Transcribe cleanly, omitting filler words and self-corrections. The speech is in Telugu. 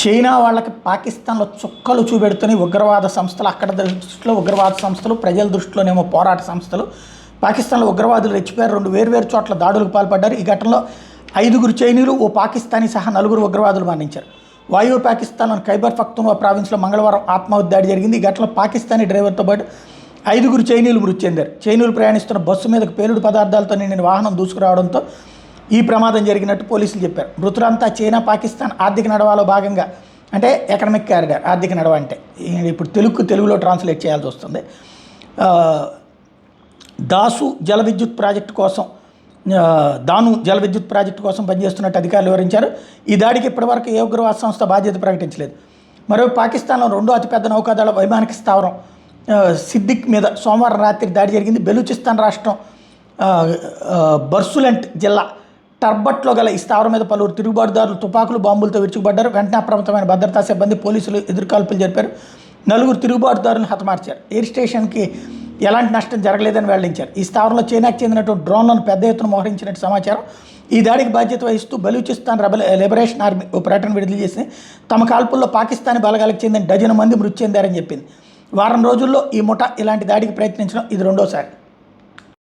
చైనా వాళ్ళకి పాకిస్తాన్లో చుక్కలు చూపెడుతున్న ఉగ్రవాద సంస్థలు, అక్కడ దృష్టిలో ఉగ్రవాద సంస్థలు, ప్రజల దృష్టిలోనేమో పోరాట సంస్థలు. పాకిస్తాన్లో ఉగ్రవాదులు రెచ్చిపోయారు, 2 వేర్వేరు చోట్ల దాడులకు పాల్పడ్డారు. ఈ ఘటనలో 5 చైనీయులు, ఓ పాకిస్తానీ సహా 4 ఉగ్రవాదులు మరణించారు. వాయువ్య పాకిస్తాన్లోని ఖైబర్ పఖ్తూన్వా ప్రావిన్స్లో మంగళవారం ఆత్మాహుతి దాడి జరిగింది. ఈ ఘటనలో పాకిస్తానీ డ్రైవర్తో పాటు 5 చైనీయులు మృతి చెందారు. చైనీయులు ప్రయాణిస్తున్న బస్సు మీదకు పేలుడు పదార్థాలతో నిండిన వాహనం దూసుకురావడంతో ఈ ప్రమాదం జరిగినట్టు పోలీసులు చెప్పారు. మృతులంతా చైనా పాకిస్తాన్ ఆర్థిక నడవలో భాగంగా, అంటే ఎకనామిక్ కారిడార్, ఆర్థిక నడవ అంటే ఇప్పుడు తెలుగులో ట్రాన్స్లేట్ చేయాల్సి వస్తుంది. దాను జల విద్యుత్ ప్రాజెక్టు కోసం పనిచేస్తున్నట్టు అధికారులు వివరించారు. ఈ దాడికి ఇప్పటివరకు ఏ ఉగ్రవాద సంస్థ బాధ్యత ప్రకటించలేదు. మరోవైపు పాకిస్తాన్లో 2వ అతిపెద్ద నౌకాదళ వైమానిక స్థావరం సిద్దిక్ మీద సోమవారం రాత్రి దాడి జరిగింది. బెలూచిస్తాన్ రాష్ట్రం బర్సులెంట్ జిల్లా టర్బట్లో గల ఈ స్థావరం మీద పలువురు తిరుగుబాటుదారులు తుపాకులు, బాంబులతో విరుచుకుపడ్డారు. వెంటనే అప్రమత్తమైన భద్రతా సిబ్బంది, పోలీసులు ఎదురుకాల్పులు జరిపారు. 4 తిరుగుబాటుదారులను హతమార్చారు. ఎయిర్ స్టేషన్కి ఎలాంటి నష్టం జరగలేదని వెల్లడించారు. ఈ స్థావరంలో చైనాకు చెందినటువంటి డ్రోన్లను పెద్ద ఎత్తున మోహరించినట్టు సమాచారం. ఈ దాడికి బాధ్యత వహిస్తూ బలూచిస్తాన్ లిబరేషన్ ఆర్మీ ఓ ప్రకటన విడుదల చేసి తమ కాల్పుల్లో పాకిస్తానీ బలగాలకు చెందిన 12 మంది మృతి చెందారని చెప్పింది. వారం రోజుల్లో ఈ ముఠా ఇలాంటి దాడికి ప్రయత్నించడం ఇది 2వసారి.